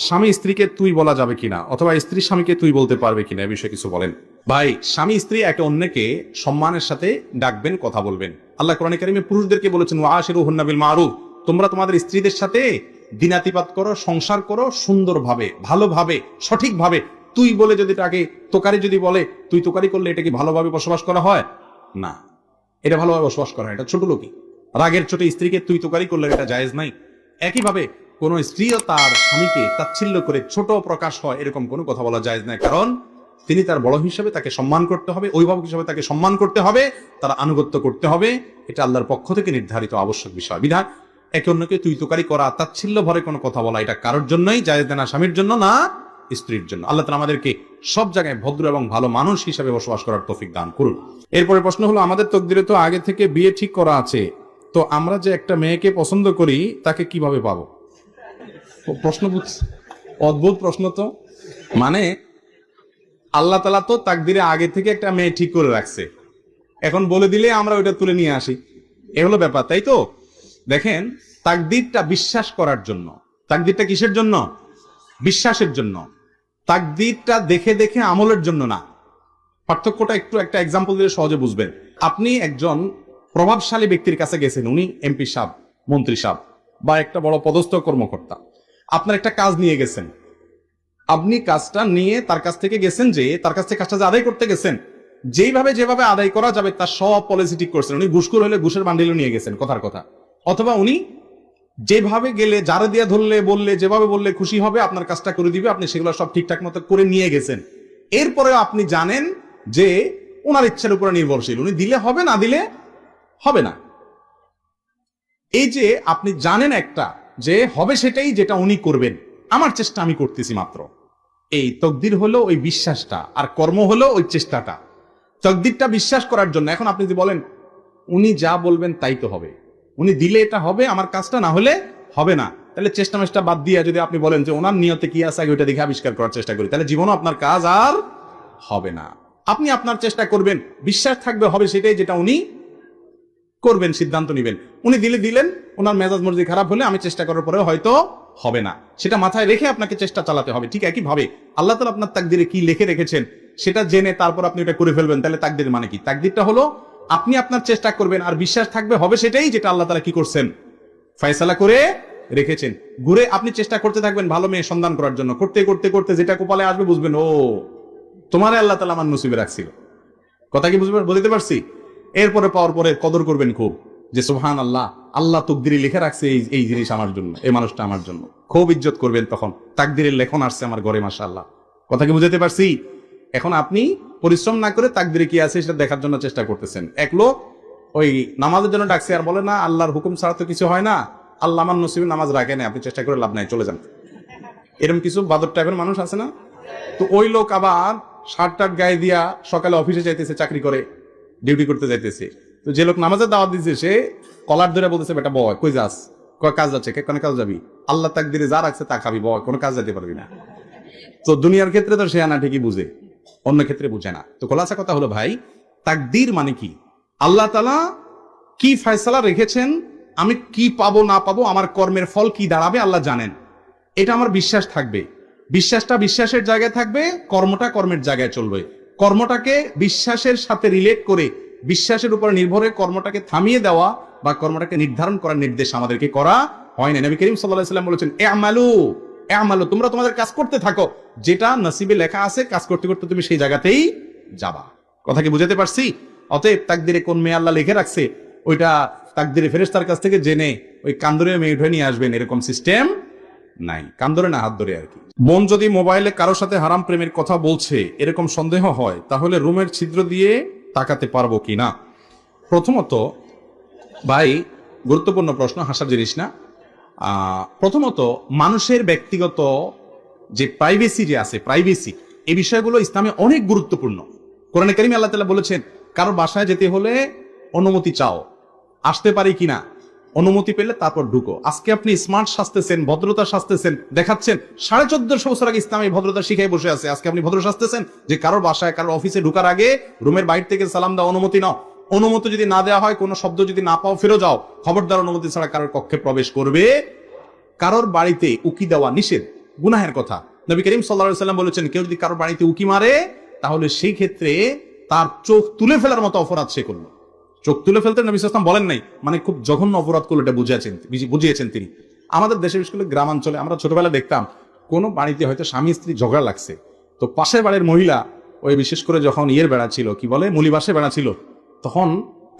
স্বামী স্ত্রীকে তুই বলা যাবে কিনা, অথবা স্ত্রী স্বামীকে তুই বলতে পারবে কিনা, এ বিষয়ে কিছু বলেন। ভাই, স্বামী স্ত্রী একে অন্যকে সম্মানের সাথে ডাকবেন, কথা বলবেন। আল্লাহ কোরআনে কারিমে পুরুষদেরকে বলেছেন, ওয়াশিরুহুন্না বিল মারুফ, তোমরা তোমাদের স্ত্রীদের সাথে দিনাতিপাত করো, সংসার করো সুন্দরভাবে, ভালোভাবে, সঠিকভাবে। তুই বলে যদি তাকে তোকারি যদি বলে, তুই তোকারি করলে এটা কি ভালোভাবে বসবাস করা হয়? না, এটা ভালোভাবে বসবাস করা হয়, এটা ছোট লোকই। রাগের চোটে স্ত্রীকে তুই তোকারি করলে এটা জায়েজ নাই। একইভাবে কোন স্ত্রীও তার স্বামীকে তাচ্ছিল্য করে ছোট প্রকাশ হয় এরকম কোনো কথা বলা জায়েজ নাই, কারণ তিনি তার বড় হিসেবে তাকে সম্মান করতে হবে, অভিভাবক হিসেবে তাকে সম্মান করতে হবে, তার আনুগত্য করতে হবে। এটা আল্লাহর পক্ষ থেকে নির্ধারিত আবশ্যক বিষয়। বিধান একে অন্যকে তুই তোকারি করা, তাচ্ছিল্য ভরে কোনো কথা বলা, এটা কারোর জন্যই জায়েজ না, স্বামীর জন্য না স্ত্রীর জন্য। আল্লাহ তাআলা আমাদেরকে সব জায়গায় ভদ্র এবং ভালো মানুষ হিসেবে বসবাস করার তৌফিক দান করুন। এরপরে প্রশ্ন হলো, আমাদের তকদিরে তো আগে থেকে বিয়ে ঠিক করা আছে, তো আমরা যে একটা মেয়েকে পছন্দ করি তাকে কিভাবে পাবো? প্রশ্ন অদ্ভুত প্রশ্ন তো। মানে আল্লাহ তাআলা তো তাকদিরে আগে থেকে একটা মেয়ে ঠিক করে রাখছে, এখন বলে দিলে আমরা ওইটা তুলে নিয়ে আসি, এ হলো ব্যাপার, তাই তো? দেখেন, তাকদিরটা বিশ্বাস করার জন্য। তাকদিরটা কিসের জন্য? বিশ্বাসের জন্য। তাকদিরটা দেখে দেখে আমলের জন্য না। পার্থক্যটা একটু একটা এক্সাম্পল দিয়ে সহজে বুঝবেন। আপনি একজন প্রভাবশালী ব্যক্তির কাছে গেছেন, উনি এমপি সাহেব, মন্ত্রী সাহেব বা একটা বড় পদস্থ কর্মকর্তা। আপনার একটা কাজ নিয়ে গেছেন, আপনি কাজটা নিয়ে তার কাছ থেকে গেছেন, যে তার কাছ থেকে কাজটা যে আদায় করতে গেছেন, যেভাবে আদায় করা যাবে তার সব পলিসি ঠিক করছেন। উনি ঘুষখোর হলে ঘুষের বান্ডিলও নিয়ে গেছেন, কথার কথা। অথবা উনি যেভাবে গেলে, যারা দিয়ে ধরলে বললে, যেভাবে বললে খুশি হবে আপনার কাজটা করে দিবে, আপনি সেগুলো সব ঠিকঠাক মতো করে নিয়ে গেছেন। এরপরেও আপনি জানেন যে ওনার ইচ্ছার উপরে নির্ভরশীল, উনি দিলে হবে, না দিলে হবে না। এই যে আপনি জানেন একটা যে হবে সেটাই যেটা উনি করবেন, আমার চেষ্টা আমি করতেছি মাত্র, এই তকদির হলো ওই বিশ্বাসটা, আর কর্ম হলো ওই চেষ্টাটা। তকদিরটা বিশ্বাস করার জন্য। এখন আপনি যদি বলেন উনি যা বলবেন তাই তো হবে, উনি দিলে এটা হবে আমার কাজটা, না হলে হবে না, তাহলে চেষ্টা মেষ্টা বাদ দিয়ে যদি আপনি বলেন যে ওনার নিয়তে কি আছে আগে ওইটা দেখে আবিষ্কার করার চেষ্টা করি, তাহলে জীবনও আপনার কাজ আর হবে না। আপনি আপনার চেষ্টা করবেন, বিশ্বাস থাকবে হবে সেটাই যেটা উনি করবেন, সিদ্ধান্ত নিবেন। উনি দিলেন, ওনার মেজাজ মর্জি খারাপ হলে আমি চেষ্টা করার পরেও হয়তো হবে না, সেটা মাথায় রেখে আপনাকে চেষ্টা চালাতে হবে। ঠিক একই ভাবে আল্লাহ তাআলা আপনার তাকদিরে কি লিখে রেখেছেন সেটা জেনে তারপর আপনি ওটা করে ফেলবেন, তাহলে তাকদির মানে কি? তাকদিরটা হলো আপনি আপনার চেষ্টা করবেন আর বিশ্বাস থাকবে হবে সেটাই যেটা আল্লাহ তাআলা কি করছেন, ফয়সালা করে রেখেছেন। ঘুরে আপনি চেষ্টা করতে থাকবেন ভালো মেয়ে সন্ধান করার জন্য, করতে করতে করতে যেটা কপালে আসবে বুঝবেন ও তোমারে আল্লাহ তাআলা আমার নসিবে রাখছিল। কথা কি বুঝতে পারছি? এরপরে পাওয়ার পরে কদর করবেন খুব, যে সুবহানাল্লাহ, আল্লাহ তাকদিরে লিখে রাখছে এই জিনিস আমার জন্য, এই মানুষটা আমার জন্য, খুব ইজ্জত করবেন তখন। তাকদিরের লেখন আসছে আমার ঘরে, মাশাআল্লাহ। কথা কি বুঝতে পারছি? এখন আপনি পরিশ্রম না করে তাকদিরে কি আছে সেটা দেখার জন্য চেষ্টা করতেছেন। এক লোক ওই নামাজের জন্য ডাকছে আর বলে না আল্লাহর হুকুম ছাড়া তো কিছু হয় না, আল্লাহ আমার নসিবে নামাজ রাখে না, আপনি চেষ্টা করে লাভ নাই, চলে যান। এরকম কিছু বাদর টাইপের মানুষ আছে না? তো ওই লোক আবার শার্ট টার্ট গায়ে দিয়া সকালে অফিসে যাইতেছে, চাকরি করে ডিউটি করতে যাইতেছে। তো যে লোক নামাজের দাওয়াত দিচ্ছে সে কলার ধরে বলতেছে বেটা বয়, কই যাস? কয় কাজ যাচ্ছে। কেন কাজ যাবি? আল্লাহ তাকদিরে যা রাখছে তা খাবি, বয়, কোনো কাজ যেতে পারবি না। তো দুনিয়ার ক্ষেত্রে তো সে আনা ঠিকই বুঝে, অন্য ক্ষেত্রে বুঝে না। তো খোলাসা কথা হলো ভাই, তাকদির মানে কি? আল্লাহ তাআলা কি ফয়সালা রেখেছেন, আমি কি পাবো না পাবো, আমার কর্মের ফল কি দাঁড়াবে আল্লাহ জানেন, এটা আমার বিশ্বাস থাকবে। বিশ্বাসটা বিশ্বাসের জায়গায় থাকবে, কর্মটা কর্মের জায়গায় চলবে। কর্মটাকে বিশ্বাসের সাথে রিলেট করে, বিশ্বাসের উপর নির্ভরে কর্মটাকে থামিয়ে দেওয়া বা কর্মটাকে নির্ধারণ করার নির্দেশ আমাদেরকে করা হয় না। নবী করিম সাল্লাল্লাহু আলাইহি ওয়াসাল্লাম বলেছেন, আমালু, তোমরা তোমাদের কাজ করতে থাকো, যেটা নসিবে লেখা আছে কাজ করতে করতে তুমি সেই জায়গাতেই যাবা। কথা কি বুঝাতে পারছি? অতএব তাকদিরে কোন মেয়ে আল্লাহ লিখে রাখছে ওইটা তাকদিরে ফেরেশতার কাছ থেকে জেনে ওই কান্দরে মেয়ে উঠে নিয়ে আসবেন এরকম সিস্টেম নাই। কান্দরে না, হাত ধরে আর কি। বোন যদি মোবাইলে কারোর সাথে হারাম প্রেমের কথা বলছে এরকম সন্দেহ হয়, তাহলে রুমের ছিদ্র দিয়ে তাকাতে পারবো কিনা? প্রথমত ভাই, গুরুত্বপূর্ণ প্রশ্ন, হাসার জিনিস না। প্রথমত মানুষের ব্যক্তিগত যে প্রাইভেসি যে আছে, প্রাইভেসি, এই বিষয়গুলো ইসলামে অনেক গুরুত্বপূর্ণ। কোরআনে কারিমে আল্লাহ তাআলা বলেছেন কারো বাসায় যেতে হলে অনুমতি চাও, আসতে পারি কিনা, অনুমতি পেলে তারপর ঢুকো। আজকে আপনি স্মার্ট সাজতেছেন, ভদ্রতা সাজতেছেন, দেখাচ্ছেন 1450 বছর আগে ইসলাম এই ভদ্রতা শিখাই বসে আছে। আজকে আপনি ভদ্র সাজতেছেন যে কারোর বাসায়, কারোর অফিসে ঢুকার আগে রুমের বাইরে থেকে সালাম দাও, অনুমতি নাও। অনুমতি যদি না দেওয়া হয়, কোনো শব্দ যদি না পাও, ফিরে যাও। খবরদার অনুমতি ছাড়া কারোর কক্ষে প্রবেশ করবে। কারোর বাড়িতে উকি দেওয়া নিষেধ, গুনাহের কথা। নবী করিম সাল্লাল্লাহু আলাইহি ওয়াসাল্লাম বলেছেন, কেউ যদি কারো বাড়িতে উকি মারে তাহলে সেই ক্ষেত্রে তার চোখ তুলে ফেলার মতো অপরাধ সে করলো। চোখ তুলে ফেলতে নবী সাল্লাল্লাহু আলাইহি ওয়াসাল্লাম বলেন নাই, মানে খুব জঘন্য অপরাধ করলো, এটা বুঝিয়েছেন তিনি। আমাদের দেশে বিশেষ করে গ্রামাঞ্চলে আমরা ছোটবেলায় দেখতাম, কোনো বাড়িতে হয়তো স্বামী স্ত্রী ঝগড়া লাগছে, তো পাশের বাড়ির মহিলা ওই বিশেষ করে যখন বেড়া ছিল, কি বলে, মুলিবাসে বেড়া ছিল, তখন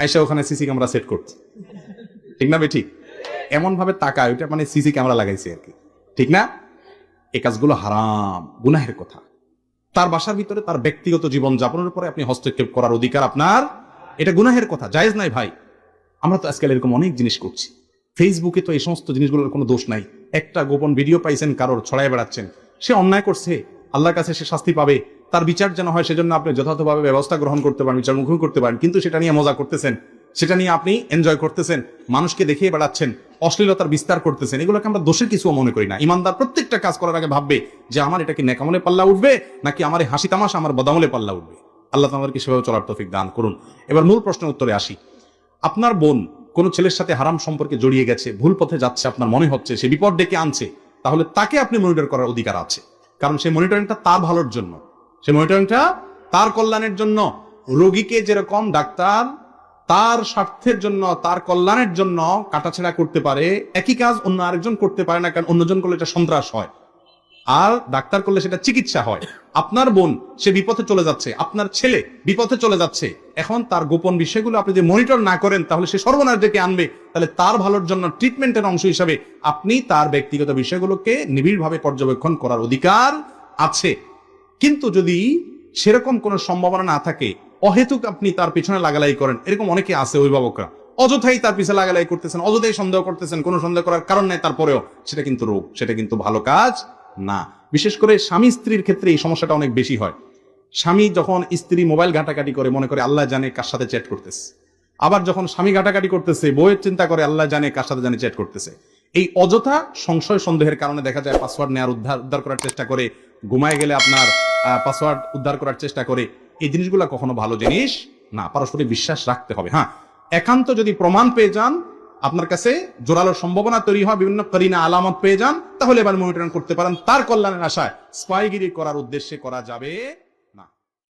আইসা ওখানে সিসি ক্যামেরা সেট করছে, ঠিক না বেঠিক? এমন ভাবে তাকায়, ওইটা মানে সিসি ক্যামেরা লাগাইছে আর কি, ঠিক না? এই কাজগুলো হারাম, গুনাহের কথা। তার বাসার ভিতরে তার ব্যক্তিগত জীবন যাপনের উপরে আপনি হস্তক্ষেপ করার অধিকার আপনার, এটা গুনাহের কথা, জায়েজ নাই ভাই। আমরা তো আজকাল এরকম অনেক জিনিস করছি, ফেসবুকে তো এই সমস্ত জিনিসগুলোর কোনো দোষ নাই। একটা গোপন ভিডিও পাইছেন কারোর, ছড়াই বেড়াচ্ছেন, সে অন্যায় করছে, আল্লাহর কাছে সে শাস্তি পাবে, তার বিচার যেন হয় সেজন্য আপনি যথাযথভাবে ব্যবস্থা গ্রহণ করতে পারেন, বিচার মুখী করতে পারেন, কিন্তু সেটা নিয়ে মজা করতেছেন, সেটা নিয়ে আপনি এনজয় করতেছেন, মানুষকে দেখিয়ে বেড়াচ্ছেন, অশ্লীলতার বিস্তার করতেছেন, এগুলোকে আমরা দোষের কিছু মনে করি না। ইমানদার প্রত্যেকটা কাজ করার আগে ভাববে যে আমার এটা কি নেকামলে পাল্লা উঠবে, নাকি আমার হাসি তামাশা আমার বদামলে পাল্লা উঠবে। আল্লাহ আমাদেরকে সেভাবে চলার তৌফিক দান করুন। এবার মূল প্রশ্নের উত্তরে আসি। আপনার বোন কোন ছেলের সাথে হারাম সম্পর্কে জড়িয়ে গেছে, ভুল পথে যাচ্ছে, আপনার মনে হচ্ছে সে বিপদ ডেকে আনছে, তাহলে তাকে আপনি মনিটর করার অধিকার আছে, কারণ সেই মনিটরিংটা তার ভালোর জন্য, সেই মনিটরিংটা তার কল্যাণের জন্য। রোগীকে যেরকম ডাক্তার তার স্বার্থের জন্য, তার কল্যাণের জন্য কাটাছেড়া করতে পারে, একই কাজ অন্য আরেকজন করতে পারে না, কারণ অন্যজন করলে এটা সন্ত্রাস হয়, আর ডাক্তার করলে সেটা চিকিৎসা হয়। আপনার বোন সে বিপথে চলে যাচ্ছে, আপনার ছেলে বিপথে চলে যাচ্ছে, এখন তার গোপন বিষয়গুলো আপনি যদি মনিটর না করেন তাহলে সে সর্বনাশ ডেকে আনবে। তাহলে তার ভালোর জন্য ট্রিটমেন্টের অংশ হিসাবে আপনি তার ব্যক্তিগত বিষয়গুলোকে নিবিড়ভাবে পর্যবেক্ষণ করার অধিকার আছে। কিন্তু যদি সেরকম কোনো সম্ভাবনা না থাকে, অহেতুক আপনি তার পিছনে লাগালাই করেন, এরকম অনেকে আছে অভিভাবকরা, অযথাই তার পিছনে লাগালাই করতেছেন, অযথাই সন্দেহ করতেছেন, কোনো সন্দেহ করার কারণ নেই, তারপরেও সেটা কিন্তু রোগ, সেটা কিন্তু ভালো কাজ না। বিশেষ করে স্বামী স্ত্রীর ক্ষেত্রে এই সমস্যাটা অনেক বেশি হয়। স্বামী যখন স্ত্রী মোবাইল ঘাটাঘাটি করে, মনে করে আল্লাহ জানে কার সাথে চ্যাট করতেছে, আবার যখন স্বামী ঘাটাঘাটি করতেছে, বউয়ের চিন্তা করে আল্লাহ জানে কার সাথে জানে চ্যাট করতেছে। এই অযথা সংশয় সন্দেহের কারণে দেখা যায় পাসওয়ার্ড নেওয়ার উদ্ধার করার চেষ্টা করে, ঘুমায় গেলে আপনার পাসওয়ার্ড উদ্ধার করার চেষ্টা করে। এই জিনিসগুলো কখনো ভালো জিনিস না, পারস্পরিক বিশ্বাস রাখতে হবে। হ্যাঁ, একান্ত যদি প্রমাণ পেয়ে যান, আপনার কাছে জোরালো সম্ভাবনা তৈরি হয়, বিভিন্ন করিনা আলামত পেয়ে যান, তাহলে এবার মনিটরিং করতে পারেন, তার কল্যাণের আশায় স্পাইগিরি করার উদ্দেশ্যে করা যাবে।